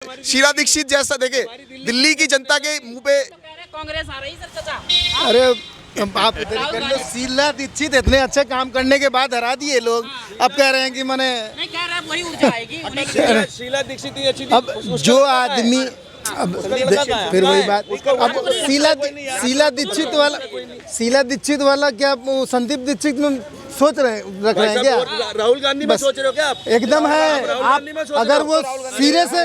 शीला दीक्षित जैसा देखे दिल्ली की जनता के मुंह पे कांग्रेस आ रही सर चाचा। अरे आप इधर कर लो। शीला दीक्षित इतने अच्छे काम करने के बाद हरा दिए लोग, अब कह रहे हैं कि मैंने नहीं कह रहा वही ऊर्जा आएगी उन्हीं की। शीला दीक्षित ही अच्छी थी। अब जो आदमी अब फिर वही बात। अब शीला दीक्षित वाला क्या वो संदीप दीक्षित में सोच रहे रख रहे हैं क्या? राहुल गांधी में बस। सोच रहे हो क्या आप? एकदम है। राहुल आप गांधी में सोच रहे अगर हो? वो सिरे से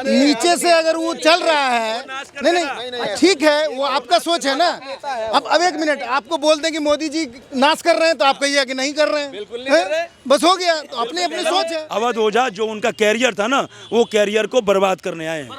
नीचे से अगर वो चल रहा है, नहीं ठीक है, वो आपका सोच है ना। अब एक मिनट, आपको बोल दें कि मोदी जी नाश कर रहे हैं तो आप कहिए कि नहीं कर रहे हैं। बिल्कुल नहीं कर रहे। बस हो गया, तो अपनी अपनी सोच है। अवध ओझा जो उनका कैरियर था ना, वो कैरियर को बर्बाद करने आए हैं।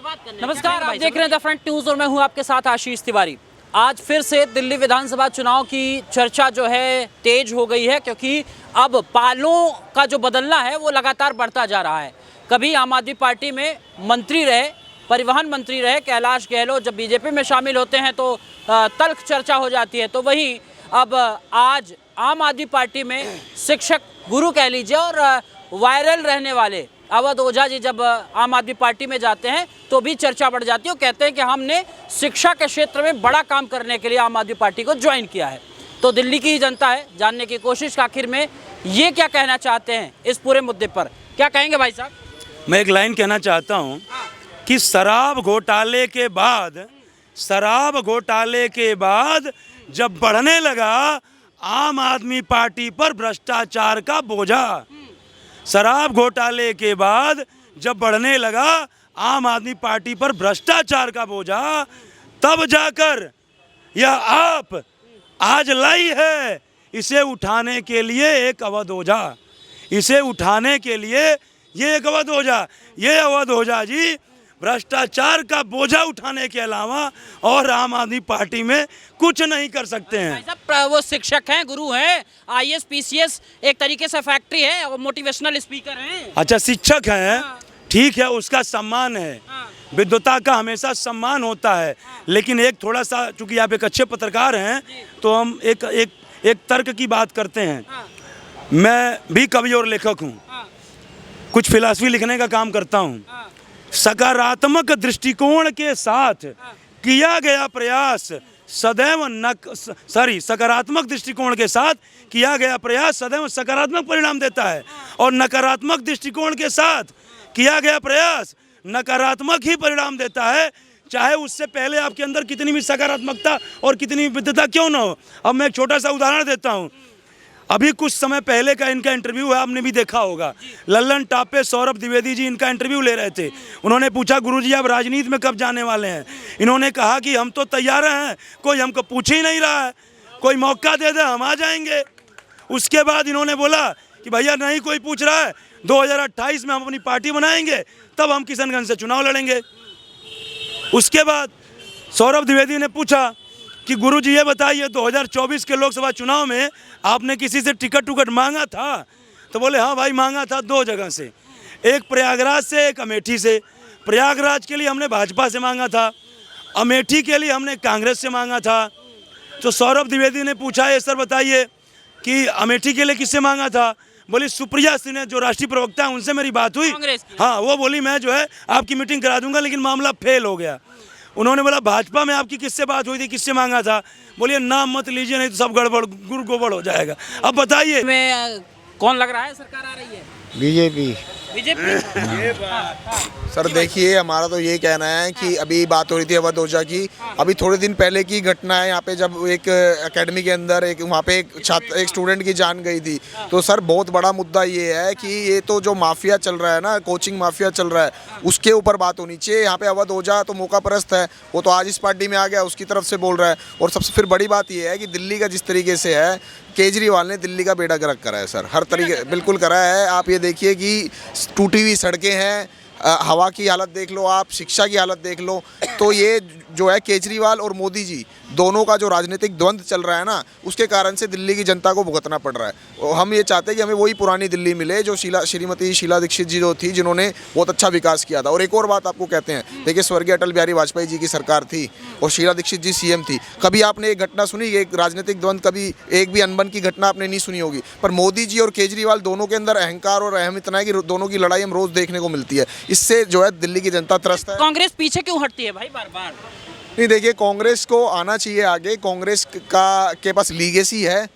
नमस्कार, आप देख रहे हैं द फ्रंट न्यूज और मैं हूं आपके साथ आशीष तिवारी। आज फिर से दिल्ली विधानसभा चुनाव की चर्चा जो है तेज हो गई है, क्योंकि अब पालों का जो बदलना है वो लगातार बढ़ता जा रहा है। कभी आम आदमी पार्टी में मंत्री रहे, परिवहन मंत्री रहे कैलाश गहलोत, जब बीजेपी में शामिल होते हैं तो तल्ख चर्चा हो जाती है। तो वहीं अब आज आम आदमी पार्टी में शिक्षक गुरु कह लीजिए और वायरल रहने वाले अवध ओझा जी जब आम आदमी पार्टी में जाते हैं तो भी चर्चा बढ़ जाती है। वो कहते हैं कि हमने शिक्षा के क्षेत्र में बड़ा काम करने के लिए आम आदमी पार्टी को ज्वाइन किया है। तो दिल्ली की जनता है जानने की कोशिश आखिर में ये क्या कहना चाहते हैं इस पूरे मुद्दे पर। क्या कहेंगे भाई साहब? मैं एक लाइन कहना चाहता हूँ कि शराब घोटाले के बाद जब बढ़ने लगा आम आदमी पार्टी पर भ्रष्टाचार का बोझा, शराब घोटाले के बाद जब बढ़ने लगा आम आदमी पार्टी पर भ्रष्टाचार का बोझा, तब जाकर यह आप आज लाई है इसे उठाने के लिए एक अवध ओझा, इसे उठाने के लिए ये एक अवध ओझा, ये अवध ओझा जी भ्रष्टाचार का बोझा उठाने के अलावा और आम आदमी पार्टी में कुछ नहीं कर सकते हैं। साहब वो शिक्षक हैं, गुरु हैं, आईएएस पीसीएस एक तरीके से फैक्ट्री है और मोटिवेशनल स्पीकर हैं। अच्छा, शिक्षक हैं, ठीक है, उसका सम्मान है, विद्वता का हमेशा सम्मान होता है। लेकिन एक थोड़ा सा, चूंकि आप एक अच्छे पत्रकार हैं तो हम एक तर्क की बात करते हैं। मैं भी कवि और लेखक हूँ, कुछ फिलॉसफी लिखने का काम करता हूँ। सकारात्मक दृष्टिकोण के साथ किया गया प्रयास सदैव सकारात्मक दृष्टिकोण के साथ किया गया प्रयास सदैव सकारात्मक परिणाम देता है, और नकारात्मक दृष्टिकोण के साथ किया गया प्रयास नकारात्मक ही परिणाम देता है, चाहे उससे पहले आपके अंदर कितनी भी सकारात्मकता और कितनी भी विद्वता क्यों ना हो। अब मैं एक छोटा सा उदाहरण देता हूँ। अभी कुछ समय पहले का इनका इंटरव्यू है, आपने भी देखा होगा। लल्लन टॉप पे सौरभ द्विवेदी जी इनका इंटरव्यू ले रहे थे। उन्होंने पूछा, गुरुजी आप राजनीति में कब जाने वाले हैं? इन्होंने कहा कि हम तो तैयार हैं, कोई हमको पूछ ही नहीं रहा है, कोई मौका दे दे हम आ जाएंगे। उसके बाद इन्होंने बोला कि भैया नहीं कोई पूछ रहा है, 2028 में हम अपनी पार्टी बनाएंगे, तब हम किशनगंज से चुनाव लड़ेंगे। उसके बाद सौरभ द्विवेदी ने पूछा कि गुरुजी ये बताइए 2024 के लोकसभा चुनाव में आपने किसी से टिकट मांगा था? तो बोले हाँ भाई मांगा था, 2 जगह से, एक प्रयागराज से, एक अमेठी से। प्रयागराज के लिए हमने भाजपा से मांगा था, अमेठी के लिए हमने कांग्रेस से मांगा था। तो सौरभ द्विवेदी ने पूछा, ये सर बताइए कि अमेठी के लिए किससे मांगा था? बोली सुप्रिया सिन्हा जो राष्ट्रीय प्रवक्ता है उनसे मेरी बात हुई। हाँ, वो बोली मैं जो है आपकी मीटिंग करा दूंगा, लेकिन मामला फेल हो गया। उन्होंने बोला भाजपा में आपकी किससे बात हुई थी, किससे मांगा था? बोलिए नाम मत लीजिए नहीं तो सब गड़बड़ गोबड़ हो जाएगा। अब बताइए में कौन लग रहा है सरकार आ रही है? बीजेपी। सर देखिए, हमारा तो ये कहना है कि अभी बात हो रही थी अवध ओझा की, अभी थोड़े दिन पहले की घटना है यहाँ पे, जब एक एकेडमी के अंदर एक वहाँ पे एक स्टूडेंट की जान गई थी। तो सर बहुत बड़ा मुद्दा ये है कि ये तो जो माफिया चल रहा है ना, कोचिंग माफिया चल रहा है, उसके ऊपर बात होनी चाहिए। यहाँ पे अवध ओझा तो मौका परस्त है, वो तो आज इस पार्टी में आ गया, उसकी तरफ से बोल रहा है। और सबसे फिर बड़ी बात ये है कि दिल्ली का जिस तरीके से है, केजरीवाल ने दिल्ली का बेड़ा गर्क करा है सर, हर तरीके बिल्कुल करा है। आप ये देखिए कि टूटी हुई सड़कें हैं, हवा की हालत देख लो आप, शिक्षा की हालत देख लो। तो ये जो है केजरीवाल और मोदी जी दोनों का जो राजनीतिक द्वंद्व चल रहा है ना, उसके कारण से दिल्ली की जनता को भुगतना पड़ रहा है। और हम ये चाहते हैं कि हमें वही पुरानी दिल्ली मिले जो श्रीमती शीला दीक्षित जी जो थी, जिन्होंने बहुत अच्छा विकास किया था। और एक और बात आपको कहते हैं, देखिए स्वर्गीय अटल बिहारी वाजपेयी जी की सरकार थी और शीला दीक्षित जी सीएम थी। कभी आपने एक घटना सुनी, एक राजनीतिक द्वंद्व, कभी एक भी अनबन की घटना आपने नहीं सुनी होगी। पर मोदी जी और केजरीवाल दोनों के अंदर अहंकार और अहम इतना है कि दोनों की लड़ाई हम रोज देखने को मिलती है। इससे जो है दिल्ली की जनता त्रस्त है। कांग्रेस पीछे क्यों हटती है भाई बार बार? नहीं, देखिए कांग्रेस को आना चाहिए आगे। कांग्रेस का के पास लीगेसी है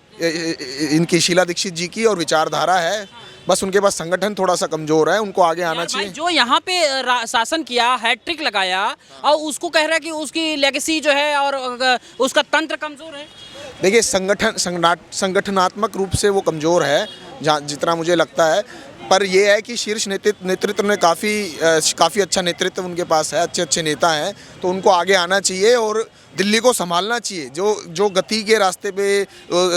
इनकी शीला दीक्षित जी की और विचारधारा है, बस उनके पास संगठन थोड़ा सा कमजोर है, उनको आगे आना यार भाई, चाहिए। जो यहाँ पे शासन किया, हैट्रिक लगाया, और उसको कह रहा है कि उसकी लेगेसी जो है और उसका तंत्र कमजोर है। देखिए संगठनात्मक रूप से वो कमज़ोर है जहाँ जितना मुझे लगता है। पर ये है कि शीर्ष नेतृत्व में काफ़ी अच्छा नेतृत्व उनके पास है, अच्छे अच्छे नेता हैं, तो उनको आगे आना चाहिए और दिल्ली को संभालना चाहिए। जो गति के रास्ते पे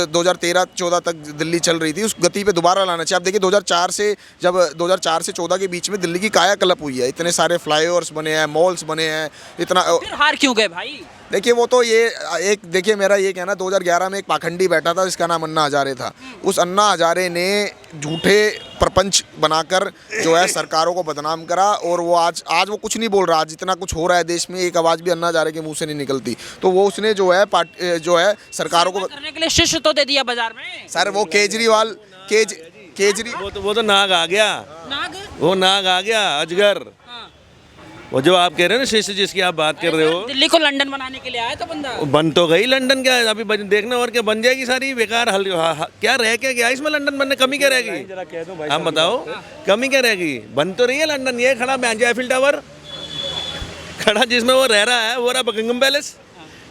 2013-14 तक दिल्ली चल रही थी, उस गति पे दोबारा लाना चाहिए। आप देखिए 2004 से 14 के बीच में दिल्ली की कायाकल्प हुई है, इतने सारे फ्लाईओवर्स बने हैं, मॉल्स बने हैं, इतना। फिर हार क्यों गए भाई? देखिए वो तो ये एक, देखिए मेरा ये कहना, 2011 में एक पाखंडी बैठा था जिसका नाम अन्ना हजारे था। उस अन्ना हजारे ने झूठे प्रपंच बनाकर जो है सरकारों को बदनाम करा, और वो आज वो कुछ नहीं बोल रहा। आज जितना कुछ हो रहा है देश में, एक आवाज़ भी अन्ना हजारे के मुंह से नहीं निकलती। तो वो उसने जो है सरकारों को करने के लिए शिष्य तो दे दिया बाजार में। सर वो केजरीवाल वो तो नाग आ गया, वो नाग आ गया, अजगर। वो जो आप कह रहे हैं ना शिष्य जिसकी आप बात कर रहे हो, दिल्ली को लंदन बनाने के लिए आया था बंदा। बन तो गई लंदन, क्या अभी देखना और क्या बन जाएगी सारी बेकार। क्या रह क्या गया इसमें लंदन बनने, कमी क्या रहेगी? आप बताओ कमी क्या रहेगी? बन तो रही है लंदन। ये खड़ा एफिल टावर खड़ा, जिसमें वो रह रहा है वो रहा बकिंगम पैलेस,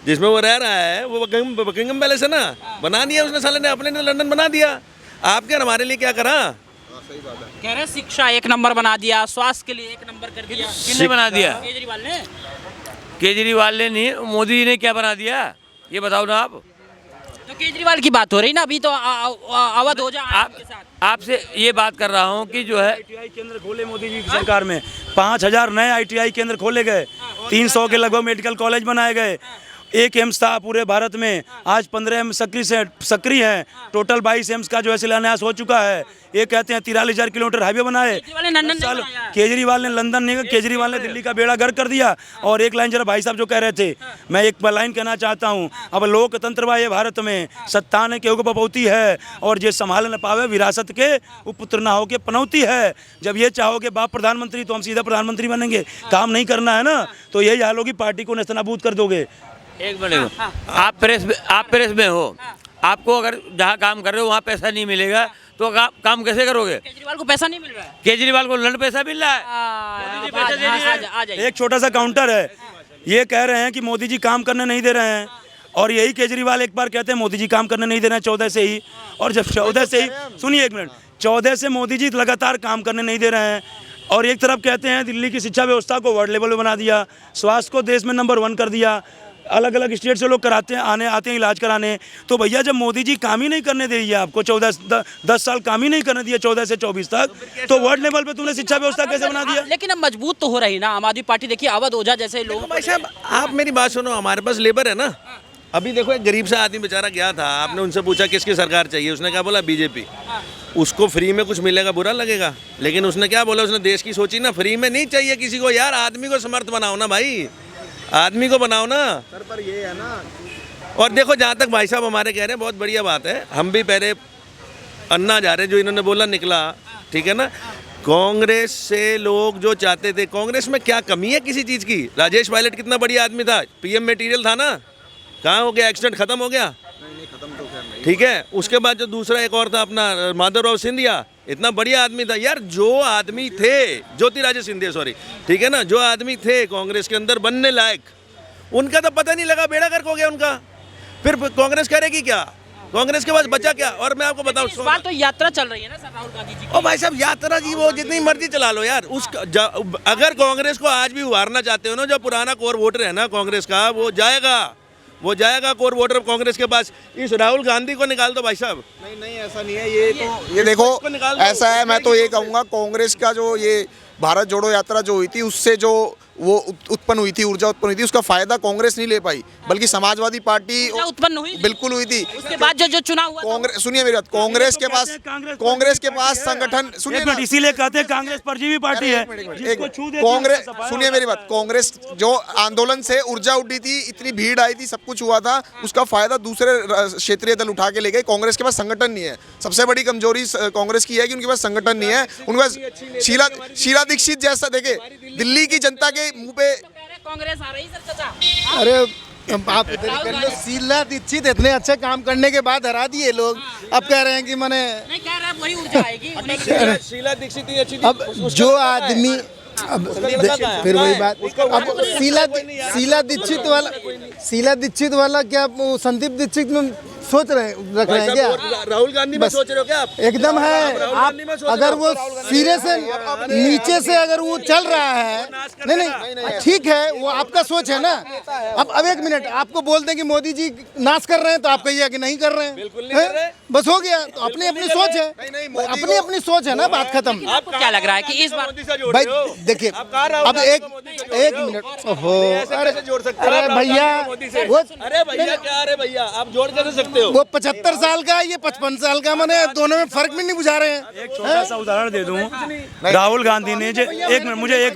जिसमें वो रह रहा है वो बकिंगम पैलेस है ना, बना दिया उसने साले ने, अपने ने लंदन बना दिया। आपके हमारे लिए क्या करा? कह रहे शिक्षा 1 नंबर बना दिया, स्वास्थ्य के लिए 1 नंबर कर दिया। किसने बना दिया? केजरीवाल ने। केजरीवाल ने नहीं, मोदी जी ने क्या बना दिया ये बताओ ना आप। तो केजरीवाल की बात हो रही ना, अभी तो अवध हो जाए आप आपसे ये बात कर रहा हूँ कि जो है ITI केंद्र खोले मोदी जी की सरकार में, 5000 नए ITI केंद्र खोले गए, 300 के लगभग मेडिकल कॉलेज बनाए गए, 1 एम्स था पूरे भारत में, आज 15 एम्स सक्रिय हैं, टोटल 22 एम्स का जो है शिलान्यास हो चुका है। ये कहते हैं 43,000 किलोमीटर हाईवे बनाए। केजरीवाल ने लंदन नहीं, केजरीवाल ने दिल्ली का बेड़ा गर्क कर दिया। और एक लाइन जरा भाई साहब जो कह रहे थे, मैं एक लाइन कहना चाहता हूँ, अब लोकतंत्र बा ये भारत में, सत्ता ने केहू को पपौती है और जे संभाल न पावे विरासत के वो पुत्र ना हो के पनौती है। जब ये चाहोगे बाप प्रधानमंत्री तो हम सीधा प्रधानमंत्री बनेंगे, काम नहीं करना है ना तो यही हाल होगी, पार्टी को नेस्तनाबूद कर दोगे। एक मिनट, आप प्रेस में हो, आपको अगर जहाँ काम कर रहे हो वहाँ पैसा नहीं मिलेगा तो काम कैसे करोगे? केजरीवाल को पैसा नहीं मिल रहा है। केजरीवाल को लंड पैसा मिल रहा है। एक छोटा सा काउंटर है, ये कह रहे हैं कि मोदी जी काम करने नहीं दे रहे हैं, और यही केजरीवाल एक बार कहते हैं मोदी जी काम करने नहीं दे रहे हैं 14 से ही, और जब 14 से ही, सुनिए एक मिनट, 14 से मोदी जी लगातार काम करने नहीं दे रहे हैं। और एक तरफ कहते हैं दिल्ली की शिक्षा व्यवस्था को वर्ल्ड लेवल पे बना दिया, स्वास्थ्य को देश में नंबर 1 कर दिया, अलग अलग स्टेट से लोग कराते हैं आते हैं इलाज कराने। तो भैया जब मोदी जी काम ही नहीं करने दे दिया आपको, 10 साल काम ही नहीं करने दिया 14 से 24 तक, तो वर्ल्ड लेवल पे तुमने शिक्षा व्यवस्था कैसे बना दिया? लेकिन अब मजबूत तो हो रही ना आम आदमी पार्टी। देखिए अवध ओझा जैसे लोग। भाई साहब आप मेरी बात सुनो, हमारे पास लेबर है ना। अभी देखो एक गरीब सा आदमी बेचारा गया था, आपने उनसे पूछा किसकी सरकार चाहिए, उसने क्या बोला? बीजेपी। उसको फ्री में कुछ मिलेगा बुरा लगेगा, लेकिन उसने क्या बोला? उसने देश की सोची ना, फ्री में नहीं चाहिए किसी को यार, आदमी को समर्थ बनाओ ना भाई, आदमी को बनाओ ना। सर पर ये है ना, और देखो जहाँ तक भाई साहब हमारे कह रहे हैं बहुत बढ़िया बात है, हम भी पहले अन्ना जा रहे जो इन्होंने बोला निकला, ठीक है ना। कांग्रेस से लोग जो चाहते थे, कांग्रेस में क्या कमी है किसी चीज़ की? राजेश पायलट कितना बढ़िया आदमी था, PM मटेरियल था ना, कहाँ हो गया? एक्सीडेंट खत्म हो गया, ठीक है। उसके बाद जो दूसरा एक और था अपना माधवराव सिंधिया, इतना बढ़िया आदमी था यार। जो आदमी थे, ज्योतिरादित्य सिंधिया सॉरी, ठीक है ना, जो आदमी थे कांग्रेस के अंदर बनने लायक, उनका तो पता नहीं लगा, बेड़ा गर्क हो गया उनका। फिर कांग्रेस करेगी क्या? कांग्रेस के पास बचा क्या? और मैं आपको बताऊं, इस बार तो यात्रा चल रही है ना सर राहुल गांधी जी की। ओ भाई साहब यात्रा जी वो जितनी मर्जी चला लो यार, अगर कांग्रेस को आज भी उभारना चाहते हो ना, जो पुराना कोर वोटर है ना कांग्रेस का, वो जाएगा कोर वोटर कांग्रेस के पास। इस राहुल गांधी को निकाल दो भाई साहब। नहीं ऐसा नहीं है, ये देखो ऐसा है, मैं तो ये कहूँगा कांग्रेस का जो ये भारत जोड़ो यात्रा जो हुई थी, उससे जो वो उत्पन्न हुई थी, ऊर्जा उत्पन्न हुई थी, उसका फायदा कांग्रेस नहीं ले पाई, बल्कि समाजवादी पार्टी ऊर्जा उत्पन्न हुई बिल्कुल हुई थी। उसके बाद जो चुनाव हुआ था, कांग्रेस, सुनिए मेरी बात, कांग्रेस के पास संगठन, सुनिए ना, इसीलिए कहते हैं कांग्रेस परजीवी पार्टी है। जिसको छू देती है कांग्रेस, उसका सफाया सुनिए मेरी बात, कांग्रेस जो आंदोलन से ऊर्जा उठी थी, इतनी भीड़ आई थी, सब कुछ हुआ था, उसका फायदा दूसरे क्षेत्रीय दल उठा के ले गए। कांग्रेस के पास संगठन नहीं है। सबसे बड़ी कमजोरी कांग्रेस की है कि उनके पास संगठन नहीं है। उनके पास शीला दीक्षित जैसा, देखे दिल्ली की जनता के मुंह पे कांग्रेस आ रही सर चाचा। अरे अब आप इधर कर लो, शीला दीक्षित इतने अच्छे काम करने के बाद हरा दिए लोग, अब कह रहे हैं कि मैंने, नहीं कह रहा वही ऊर्जा आएगी उन्हें। शीला दीक्षित ही अच्छी अब जो आदमी, अब फिर वही बात, अब शीला दीक्षित वाला क्या वो संदीप दीक्षित में सोच रहे रख रहे हैं क्या? राहुल गांधी में बस। सोच रहे हो क्या आप? एकदम है। आप अगर वो सिरे से नीचे से अगर वो चल रहा है, नहीं ठीक है, वो आपका सोच है ना। अब एक मिनट, आपको बोल दें कि मोदी जी नाश कर रहे हैं तो आप कहिए कि नहीं कर रहे हैं, बस हो गया। तो अपनी अपनी सोच है, अपनी अपनी सोच है ना, बात खत्म। आपको क्या लग रहा है कि इस बार भाई देखिए, अब एक मिनट, ओहो, अरे भैया वो, अरे भैया क्या, अरे भैया आप जोड़ कैसे सकते हो? वो 75 साल का, ये 55 साल का, मैंने दोनों में फर्क भी नहीं बुझा रहे हैं। एक छोटा सा उदाहरण दे दूं, राहुल गांधी ने एक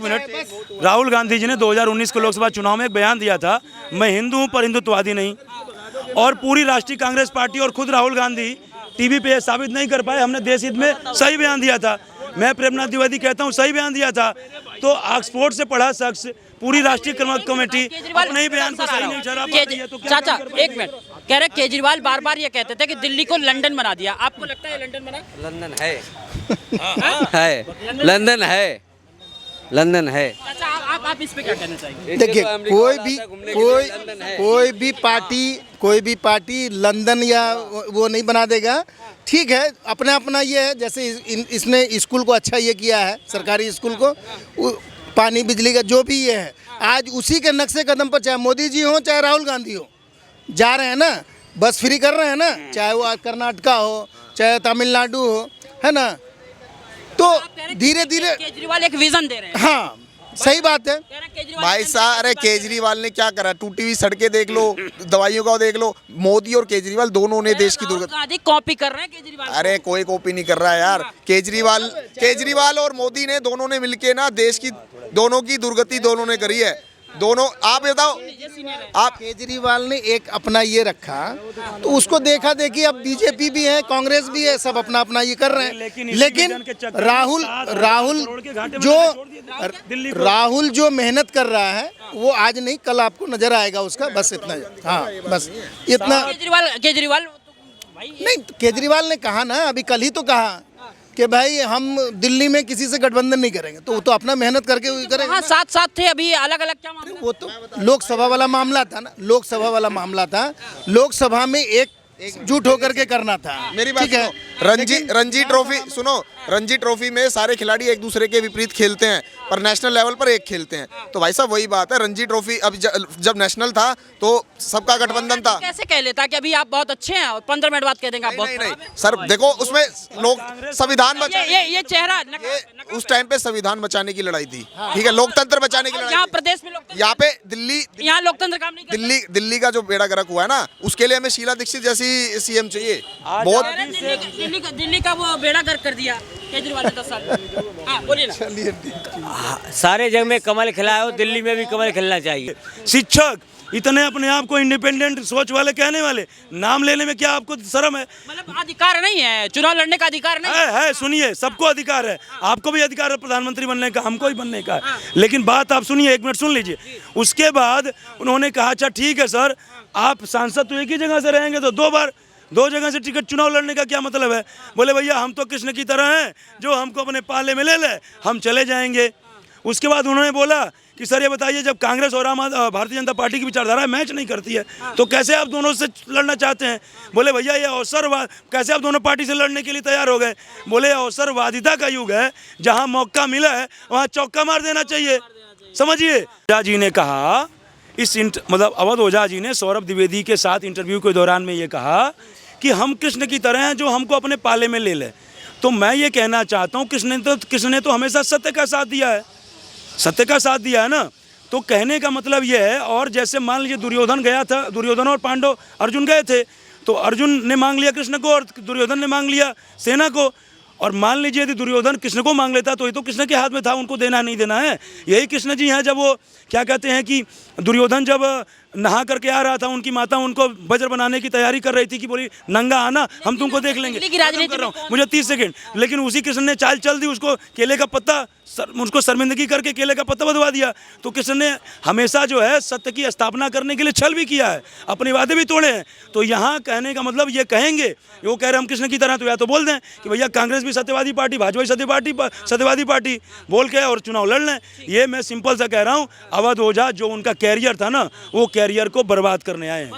मिनट, राहुल गांधी जी ने 2019 के लोकसभा चुनाव में एक बयान दिया था, मैं हिंदू हूं पर हिंदुत्ववादी नहीं। और पूरी राष्ट्रीय कांग्रेस पार्टी और खुद राहुल गांधी टीवी पे साबित नहीं कर पाए, हमने देश हित में सही बयान दिया था। मैं प्रेमनाथ द्विवेदी कहता हूं सही बयान दिया था। तो ऑक्सफोर्ड से पढ़ा शख्स, पूरी राष्ट्रीय कमेटी अपने ही बयान को सही नहीं ठहरा पाती है, तो क्या चाचा एक मिनट, कह रहे केजरीवाल बार बार ये कहते थे कि दिल्ली को लंदन बना दिया, आपको लगता है लंदन बना? लंदन है है लंदन है, लंदन है। चाचा आप इस पे क्या कहना चाहेंगे? देखिए, कोई भी पार्टी लंदन या वो नहीं बना देगा। ठीक है, अपना अपना ये है, जैसे इसने स्कूल को अच्छा ये किया है, सरकारी स्कूल को, पानी बिजली का जो भी ये है, आज उसी के नक्शे कदम पर, चाहे मोदी जी हो चाहे राहुल गांधी हो, जा रहे हैं ना, बस फ्री कर रहे हैं ना, चाहे वो कर्नाटका हो चाहे तमिलनाडु हो, है ना। तो धीरे धीरे केजरीवाल एक विजन दे रहे हैं। हाँ, सही बात है भाई साहब। अरे केजरीवाल ने क्या करा? टूटी हुई सड़कें देख लो, दवाइयों का देख लो। मोदी और केजरीवाल दोनों ने देश की दुर्गति, कॉपी कर रहे हैं केजरीवाल। अरे कोई कॉपी नहीं कर रहा है यार। केजरीवाल और मोदी ने दोनों ने मिलके ना देश की दोनों की दुर्गति दोनों ने करी है। दोनों, आप बताओ, आप केजरीवाल ने एक अपना ये रखा, तो उसको देखा देखी अब बीजेपी भी है, कांग्रेस भी है, सब अपना अपना ये कर रहे हैं। लेकिन राहुल जो मेहनत कर रहा है वो आज नहीं कल आपको नजर आएगा उसका, बस इतना। हाँ, बस इतना। केजरीवाल नहीं, केजरीवाल ने कहा ना, अभी कल ही तो कहा कि भाई हम दिल्ली में किसी से गठबंधन नहीं करेंगे, तो वो तो अपना मेहनत करके करेंगे। हाँ, साथ साथ थे, अभी अलग अलग क्या मामला? वो तो लोकसभा वाला मामला था ना, लोकसभा वाला मामला था, लोकसभा में एकजुट होकर के करना था। मेरी बात सुनो, रणजी ट्रॉफी सुनो, रणजी ट्रॉफी में सारे खिलाड़ी एक दूसरे के विपरीत खेलते हैं, पर नेशनल लेवल पर एक खेलते हैं। तो भाई साहब वही बात है, रणजी ट्रॉफी अब जब नेशनल था तो सबका गठबंधन था। कैसे कह लेता कि अभी आप बहुत अच्छे हैं और 15 मिनट बाद कह देंगे आप बहुत नहीं सर, देखो उसमें लोग संविधान ये चेहरा उस टाइम पे संविधान बचाने की लड़ाई थी, ठीक है, लोकतंत्र बचाने की लड़ाई। यहाँ प्रदेश में लोकतंत्र, यहाँ पे यहाँ लोकतंत्र काम नहीं करता। दिल्ली का जो बेड़ा गर्क हुआ है ना, उसके लिए हमें शीला दीक्षित जैसी सीएम चाहिए। बहुत दिल्ली का वो बेड़ा गर्क कर दिया केजरीवाल ने 10 साल। हाँ, बोलिए ना। सारे जग में कमल खिलाया हो, दिल्ली में भी कमल खिलना चाहिए। शिक्षक इतने अपने आप को इंडिपेंडेंट सोच वाले कहने वाले, नाम लेने में क्या आपको शर्म है? मतलब अधिकार नहीं है, चुनाव लड़ने का अधिकार नहीं है। सुनिए, सबको अधिकार है, आपको भी अधिकार है प्रधानमंत्री बनने का, हमको भी बनने का। लेकिन बात आप सुनिए, एक मिनट सुन लीजिए। उसके बाद उन्होंने कहा अच्छा ठीक है सर, आप सांसद तो एक ही जगह से रहेंगे, तो दो जगह से टिकट चुनाव लड़ने का क्या मतलब है? बोले भैया हम तो कृष्ण की तरह हैं, जो हमको अपने पाले में ले ले हम चले जाएंगे। उसके बाद उन्होंने बोला कि सर ये बताइए, जब कांग्रेस और भारतीय जनता पार्टी की विचारधारा मैच नहीं करती है तो कैसे आप दोनों से लड़ना चाहते हैं? बोले भैया ये अवसरवाद, कैसे आप दोनों पार्टी से लड़ने के लिए तैयार हो गए? बोले अवसरवादिता का युग है, जहाँ मौका मिला है वहाँ चौका मार देना चाहिए, समझिए। ओझा जी ने कहा, मतलब अवध ओझा जी ने सौरभ द्विवेदी के साथ इंटरव्यू के दौरान में ये कहा कि हम कृष्ण की तरह हैं, जो हमको अपने पाले में ले ले। तो मैं ये कहना चाहता हूँ, कृष्ण ने तो हमेशा सत्य का साथ दिया है, सत्य का साथ दिया है ना। तो कहने का मतलब ये है, और जैसे मान लीजिए दुर्योधन गया था, दुर्योधन और पांडव अर्जुन गए थे, तो अर्जुन ने मांग लिया कृष्ण को और दुर्योधन ने मांग लिया सेना को। और मान लीजिए यदि दुर्योधन कृष्ण को मांग लेता तो ये तो कृष्ण के हाथ में था, उनको देना नहीं देना है। यही कृष्ण जी हैं, जब वो क्या कहते हैं कि दुर्योधन जब नहा करके आ रहा था, उनकी माता उनको वज्र बनाने की तैयारी कर रही थी कि बोली नंगा आना, हम तुमको देख लेंगे। की राजनीति खत्म कर रहा हूं, में मुझे 30 सेकंड। लेकिन उसी कृष्ण ने चाल चल दी, उसको केले का पत्ता उसको शर्मिंदगी करके केले का पत्ता बदवा दिया। तो कृष्ण ने हमेशा जो है सत्य की स्थापना करने के लिए छल भी किया है, अपने वादे भी तोड़े हैं। तो यहाँ कहने का मतलब ये कहेंगे, वो कह रहे हम कृष्ण की तरह, तो या तो बोल दें कि भैया कांग्रेस भी सत्यवादी पार्टी, भाजपा भी सत्यवादी पार्टी बोल के और चुनाव लड़ लें। ये मैं सिंपल सा कह रहा हूँ। अवध ओझा जो उनका कैरियर था ना, वो कैरियर को बर्बाद करने आए हैं।